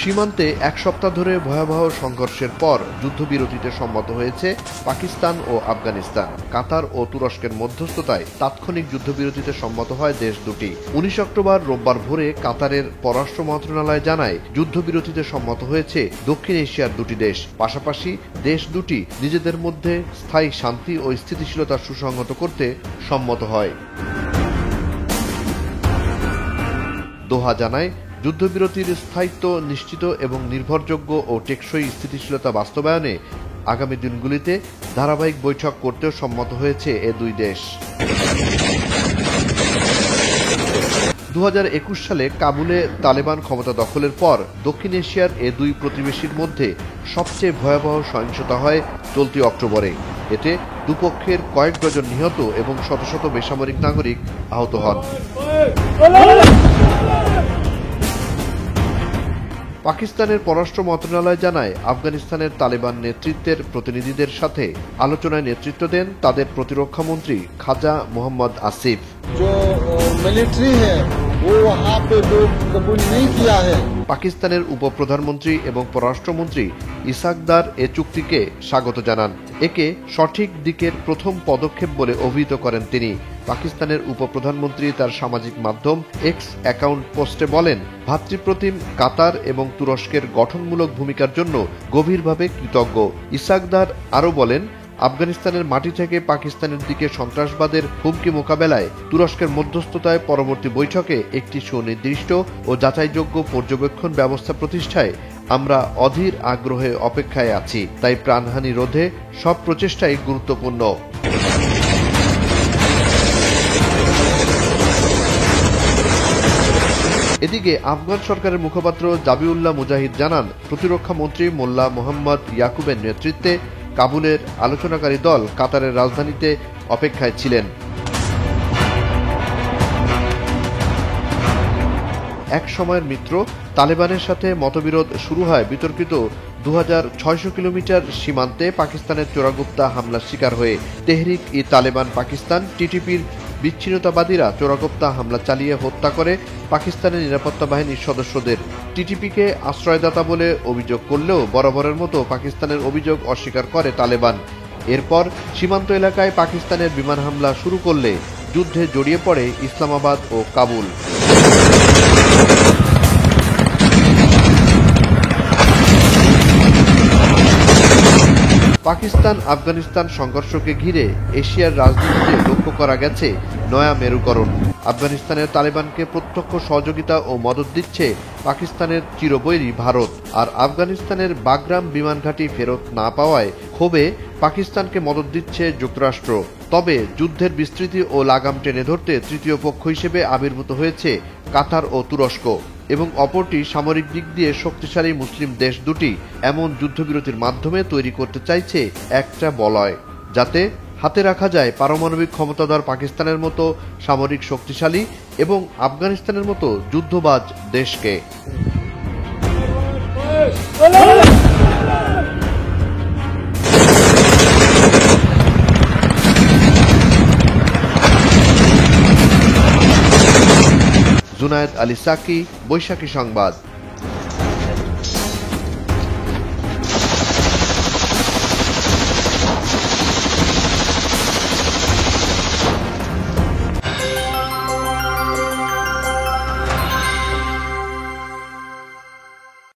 সীমান্তে এক সপ্তাহ ধরে ভয়াবহ সংঘর্ষের পর যুদ্ধবিরতিতে সম্মত হয়েছে পাকিস্তান ও আফগানিস্তান। কাতার ও তুরস্কের মধ্যস্থতায় তাৎক্ষণিক যুদ্ধবিরতিতে সম্মত হয় দেশ দুটি। 19 অক্টোবর রোববার ভোরে কাতারের পররাষ্ট্র মন্ত্রণালয় জানায়, যুদ্ধবিরতিতে সম্মত হয়েছে দক্ষিণ এশিয়ার দুটি দেশ। পাশাপাশি দেশ দুটি নিজেদের মধ্যে স্থায়ী শান্তি ও স্থিতিশীলতা সুসংহত করতে সম্মত হয়। দোহা জানায়, যুদ্ধবিরতির স্থায়িত্ব নিশ্চিত এবং নির্ভরযোগ্য ও টেকসই স্থিতিশীলতা বাস্তবায়নে আগামী দিনগুলিতে ধারাবাহিক বৈঠক করতেও সম্মত হয়েছে এ দুই দেশ। 2021 সালে কাবুলে তালেবান ক্ষমতা দখলের পর দক্ষিণ এশিয়ার এ দুই প্রতিবেশীর মধ্যে সবচেয়ে ভয়াবহ সহিংসতা হয় চলতি অক্টোবরে। এতে দুপক্ষের কয়েক ডজন নিহত এবং শত শত বেসামরিক নাগরিক আহত হন। পাকিস্তানের পররাষ্ট্র মন্ত্রণালয় জানায়, আফগানিস্তানের তালেবান নেতৃত্বের প্রতিনিধিদের সাথে আলোচনায় নেতৃত্ব দেন তাদের প্রতিরক্ষা মন্ত্রী খাজা মোহাম্মদ আসিফ। পাকিস্তানের উপপ্রধানমন্ত্রী এবং পররাষ্ট্রমন্ত্রী ইসাকদার এ চুক্তিকে স্বাগত জানান। একে সঠিক দিকের প্রথম পদক্ষেপ বলে অভিহিত করেন তিনি। পাকিস্তানের উপপ্রধানমন্ত্রী তার সামাজিক মাধ্যম এক্স অ্যাকাউন্ট পোস্টে বলেন, ভ্রাতৃপ্রতিম কাতার এবং তুরস্কের গঠনমূলক ভূমিকার জন্য গভীরভাবে কৃতজ্ঞ। ইসাকদার আরও বলেন, আফগানিস্তানের মাটি থেকে পাকিস্তানের দিকে সন্ত্রাসবাদের হুমকি মোকাবেলায় তুরস্কের মধ্যস্থতায় পরবর্তী বৈঠকে একটি সুনির্দিষ্ট ও যাচাইযোগ্য পর্যবেক্ষণ ব্যবস্থা প্রতিষ্ঠায় আমরা অধীর আগ্রহে অপেক্ষায় আছি। তাই প্রাণহানি রোধে সব প্রচেষ্টাই গুরুত্বপূর্ণ। এদিকে আফগান সরকারের মুখপাত্র জাবিউল্লাহ মুজাহিদ জানান, প্রতিরক্ষা মন্ত্রী মোল্লা মোহাম্মদ ইয়াকুবের নেতৃত্বে কাবুলের আলোচনাকারী দল কাতারের রাজধানীতে অপেক্ষায় ছিলেন। এক সময়ের মিত্র তালেবানের সাথে মতবিরোধ শুরু হয় বিতর্কিত 2600 কিলোমিটার সীমান্তে পাকিস্তানের চোরাগুপ্তা হামলার শিকার হয়ে। তেহরিক ই তালেবান পাকিস্তান টিটিপির বিচ্ছিন্নতাবাদীরা চোরাগুপ্তা হামলা চালিয়ে হত্যা করে পাকিস্তানের নিরাপত্তা বাহিনীর সদস্যদের। টিটিপিকে আশ্রয়দাতা বলে অভিযোগ করলেও বরাবরের মতো পাকিস্তানের অভিযোগ অস্বীকার করে তালেবান। এরপর সীমান্ত এলাকায় পাকিস্তানের বিমান হামলা শুরু করলে যুদ্ধে জড়িয়ে পড়ে ইসলামাবাদ ও কাবুল। পাকিস্তান আফগানিস্তান সংঘর্ষকে ঘিরে এশিয়ার রাজনীতিতে লক্ষ্য করা গেছে নয়া মেরুকরণ। আফগানিস্তানের তালেবানকে প্রত্যক্ষ সহযোগিতা ও মদত দিচ্ছে পাকিস্তানের চিরবৈরী ভারত। আর আফগানিস্তানের বাগরাম বিমান ঘাঁটি ফেরত না পাওয়ায় ক্ষোভে পাকিস্তানকে মদত দিচ্ছে যুক্তরাষ্ট্র। তবে যুদ্ধের বিস্তৃতি ও লাগাম টেনে ধরতে তৃতীয় পক্ষ হিসেবে আবির্ভূত হয়েছে কাতার ও তুরস্ক, এবং অপরটি সামরিক দিক দিয়ে শক্তিশালী মুসলিম দেশ দুটি এমন যুদ্ধবিরতির মাধ্যমে তৈরি করতে চাইছে একটা বলয়, যাতে হাতে রাখা যায় পারমাণবিক ক্ষমতাধর পাকিস্তানের মতো সামরিক শক্তিশালী এবং আফগানিস্তানের মতো যুদ্ধবাজ দেশকে। জুনায়েদ আলী সাকি, বৈশাখী সংবাদ।